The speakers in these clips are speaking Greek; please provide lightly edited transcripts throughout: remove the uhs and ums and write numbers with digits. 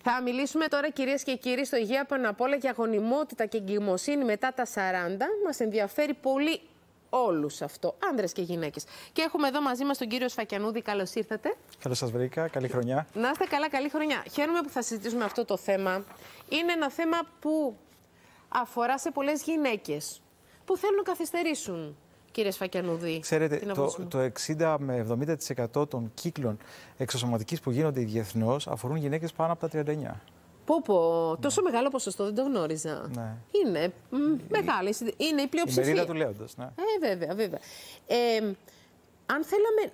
Θα μιλήσουμε τώρα, κυρίες και κύριοι, στο Υγεία πάνω απ' όλα για γονιμότητα και εγκυμοσύνη μετά τα 40. Μας ενδιαφέρει πολύ όλους αυτό, άνδρες και γυναίκες. Και έχουμε εδώ μαζί μας τον κύριο Σφακιανούδη. Καλώς ήρθατε. Καλώς σας βρήκα. Καλή χρονιά. Να είστε καλά, καλή χρονιά. Χαίρομαι που θα συζητήσουμε αυτό το θέμα. Είναι ένα θέμα που αφορά σε πολλές γυναίκες που θέλουν να καθυστερήσουν. Κύριε Σφακιανούδη, ξέρετε, το 60 με 70% των κύκλων εξωσωματικής που γίνονται διεθνώς αφορούν γυναίκες πάνω από τα 39. Τόσο μεγάλο ποσοστό, δεν το γνώριζα. Ναι. Είναι μεγάλη, είναι η πλειοψηφία. Η μερίδα του λέοντος, ναι. Βέβαια. Αν θέλαμε,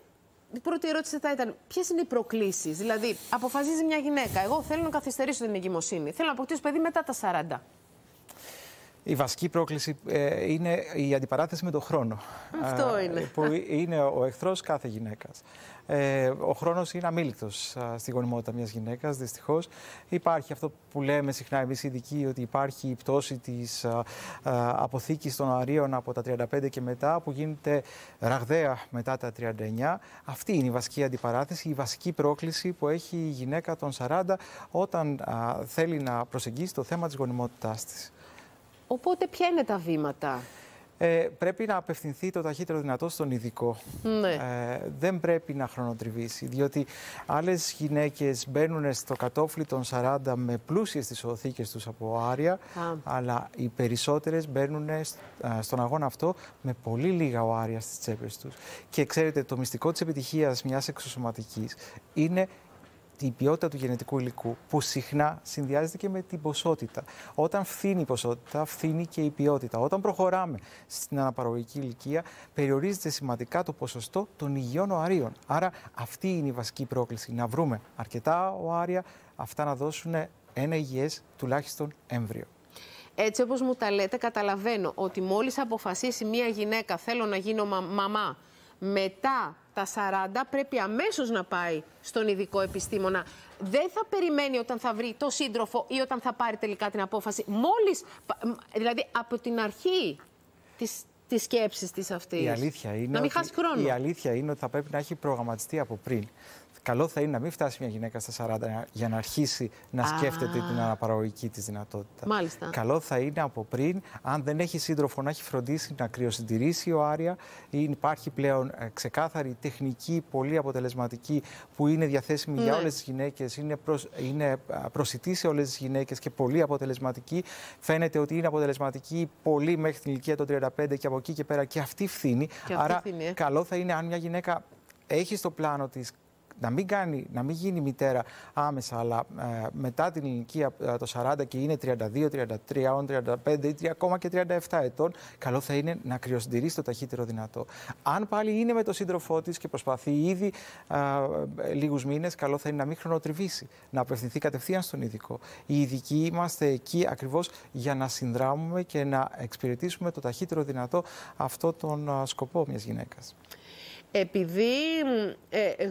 η πρώτη ερώτηση θα ήταν ποιες είναι οι προκλήσεις. Δηλαδή, αποφασίζει μια γυναίκα, εγώ θέλω να καθυστερήσω την εγκυμοσύνη, θέλω να αποκτήσω παιδί μετά τα 40. Η βασική πρόκληση είναι η αντιπαράθεση με τον χρόνο. Αυτό είναι. Που είναι ο εχθρός κάθε γυναίκας. Ο χρόνος είναι αμήλικτος στη γονιμότητα μιας γυναίκας, δυστυχώς. Υπάρχει αυτό που λέμε συχνά εμείς οι ειδικοί, ότι υπάρχει η πτώση της αποθήκης των οαρίων από τα 35 και μετά, που γίνεται ραγδαία μετά τα 39. Αυτή είναι η βασική αντιπαράθεση, η βασική πρόκληση που έχει η γυναίκα των 40 όταν θέλει να προσεγγίσει το θέμα της γονιμότητάς της. Οπότε ποια είναι τα βήματα? Πρέπει να απευθυνθεί το ταχύτερο δυνατό στον ειδικό. Ναι. Δεν πρέπει να χρονοτριβήσει, διότι άλλες γυναίκες μπαίνουν στο κατόφλι των 40 με πλούσιες τις οθήκες τους από οάρια, αλλά οι περισσότερες μπαίνουν στον αγώνα αυτό με πολύ λίγα οάρια στις τσέπες τους. Και ξέρετε, το μυστικό της επιτυχίας μιας εξωσωματικής είναι η ποιότητα του γενετικού υλικού, που συχνά συνδυάζεται και με την ποσότητα. Όταν φθήνει η ποσότητα, φθήνει και η ποιότητα. Όταν προχωράμε στην αναπαραγωγική ηλικία, περιορίζεται σημαντικά το ποσοστό των υγιών οαρίων. Άρα αυτή είναι η βασική πρόκληση, να βρούμε αρκετά οάρια, αυτά να δώσουν ένα υγιές τουλάχιστον έμβριο. Έτσι όπως μου τα λέτε, καταλαβαίνω ότι μόλις αποφασίσει μία γυναίκα θέλω να γίνω μαμά μετά τα 40, πρέπει αμέσως να πάει στον ειδικό επιστήμονα. Δεν θα περιμένει όταν θα βρει το σύντροφο ή όταν θα πάρει τελικά την απόφαση. Δηλαδή από την αρχή της σκέψης της αυτής. Η αλήθεια είναι να μην χάσει χρόνο. Η αλήθεια είναι ότι θα πρέπει να έχει προγραμματιστεί από πριν. Καλό θα είναι να μην φτάσει μια γυναίκα στα 40 για να αρχίσει να σκέφτεται την αναπαραγωγική της δυνατότητα. Μάλιστα. Καλό θα είναι από πριν, αν δεν έχει σύντροφο, να έχει φροντίσει να κρυοσυντηρήσει οάρια. Υπάρχει πλέον ξεκάθαρη τεχνική, πολύ αποτελεσματική, που είναι διαθέσιμη για όλες τις γυναίκες. Είναι προσιτή σε όλες τις γυναίκες και πολύ αποτελεσματική. Φαίνεται ότι είναι αποτελεσματική πολύ μέχρι την ηλικία των 35 και από εκεί και πέρα και αυτή φθήνει. Άρα, καλό θα είναι αν μια γυναίκα έχει στο πλάνο της να μην γίνει μητέρα άμεσα, αλλά μετά την ηλικία το 40 και είναι 32, 33, 35 ή ακόμα και 37 ετών, καλό θα είναι να κρυοσυντηρήσει το ταχύτερο δυνατό. Αν πάλι είναι με τον σύντροφό της και προσπαθεί ήδη λίγους μήνες, καλό θα είναι να μην χρονοτριβήσει, να απευθυνθεί κατευθείαν στον ειδικό. Οι ειδικοί είμαστε εκεί ακριβώς για να συνδράμουμε και να εξυπηρετήσουμε το ταχύτερο δυνατό αυτό τον σκοπό μιας γυναίκας. Επειδή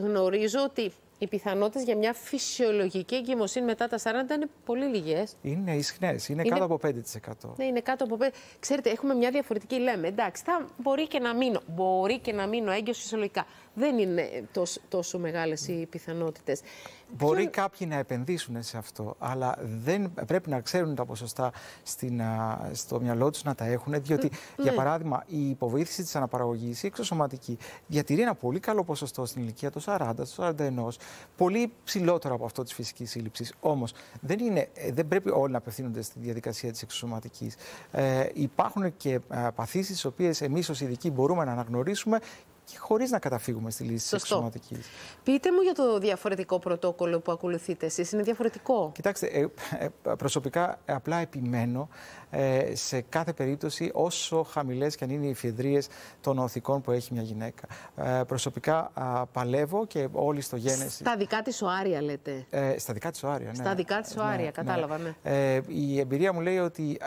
γνωρίζω ότι οι πιθανότητες για μια φυσιολογική εγκυμοσύνη μετά τα 40 είναι πολύ λίγες. Είναι ισχνές, είναι κάτω από 5%. Ναι, είναι κάτω από 5%. Ξέρετε, έχουμε μια διαφορετική, λέμε, εντάξει, μπορεί και να μείνω έγκυος φυσιολογικά. Δεν είναι τόσο μεγάλες οι πιθανότητες. Μπορεί κάποιοι να επενδύσουν σε αυτό, αλλά δεν πρέπει να ξέρουν τα ποσοστά στο μυαλό τους, να τα έχουν, διότι, για παράδειγμα, η υποβοήθηση της αναπαραγωγής, η εξωσωματική, διατηρεί ένα πολύ καλό ποσοστό στην ηλικία των 40, των 41, πολύ ψηλότερο από αυτό της φυσικής σύλληψης. Όμως, δεν πρέπει όλοι να απευθύνονται στη διαδικασία της εξωσωματικής. Υπάρχουν και παθήσεις, τις οποίες εμείς ως ειδικοί μπορούμε να αναγνωρίσουμε και χωρίς να καταφύγουμε στη λύση της εξωσωματικής. Πείτε μου για το διαφορετικό πρωτόκολλο που ακολουθείτε εσείς. Είναι διαφορετικό? Κοιτάξτε, προσωπικά απλά επιμένω σε κάθε περίπτωση, όσο χαμηλές και αν είναι οι εφηδρείες των οθικών που έχει μια γυναίκα. Προσωπικά παλεύω και όλοι στο γένεση. Στα δικά της οάρια λέτε? Στα δικά της οάρια, ναι. Στα δικά της οάρια, κατάλαβα, ναι. Η εμπειρία μου λέει ότι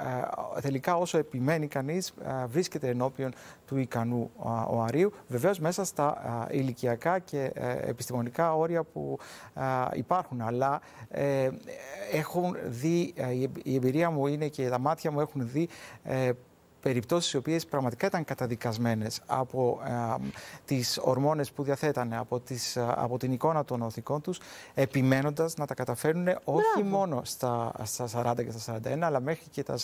τελικά όσο επιμένει κανείς, βρίσκεται ενώπιον του ικανού οαρίου. Βεβαίως μέσα στα ηλικιακά και επιστημονικά όρια που υπάρχουν. Αλλά έχουν δει, η εμπειρία μου είναι και τα μάτια μου έχουν δει περιπτώσεις οι οποίες πραγματικά ήταν καταδικασμένες από τις ορμόνες που διαθέτανε, από την εικόνα των οθικών τους, επιμένοντας να τα καταφέρουν όχι μόνο στα 40 και στα 41, αλλά μέχρι και τα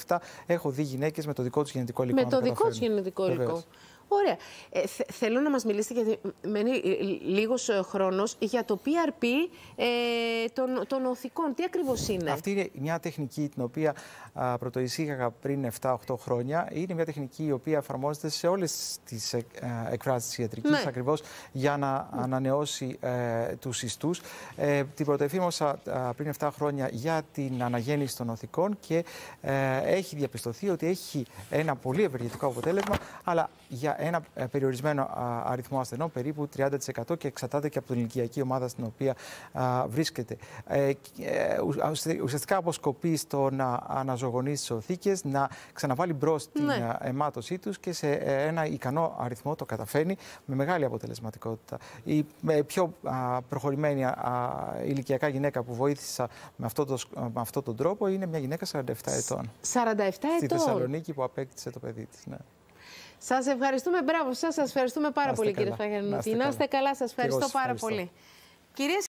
46-47. Έχω δει γυναίκες με το δικό τους γενετικό υλικό. Με το δικό τους γενετικό υλικό. Ωραία. Θέλω να μας μιλήσετε, γιατί μένει λίγος χρόνος, για το PRP των οθικών. Τι ακριβώς είναι? Αυτή είναι μια τεχνική την οποία πρωτοεισήγαγα πριν 7-8 χρόνια. Είναι μια τεχνική η οποία εφαρμόζεται σε όλες τις εκφράσεις της ιατρικής, ακριβώς για να ανανεώσει τους ιστούς. Την πρωτοεφήμωσα πριν 7 χρόνια για την αναγέννηση των οθικών και έχει διαπιστωθεί ότι έχει ένα πολύ ευεργετικό αποτέλεσμα, αλλά για ένα περιορισμένο αριθμό ασθενών, περίπου 30%, και εξαρτάται και από την ηλικιακή ομάδα στην οποία βρίσκεται. Ουσιαστικά αποσκοπεί στο να αναζωογονήσει τις οθήκες, να ξαναβάλει μπρος την αιμάτωσή τους και σε ένα ικανό αριθμό το καταφέρνει με μεγάλη αποτελεσματικότητα. Η πιο προχωρημένη ηλικιακά γυναίκα που βοήθησα με αυτόν τον τρόπο είναι μια γυναίκα 47 ετών. 47 ετών. Στη Θεσσαλονίκη, που απέκτησε το παιδί της. Ναι. Σας ευχαριστούμε, μπράβο σας, σας ευχαριστούμε πάρα πολύ, κύριε Φραγιανούτη. Να είστε καλά, σας ευχαριστώ πάρα πολύ. Κυρίες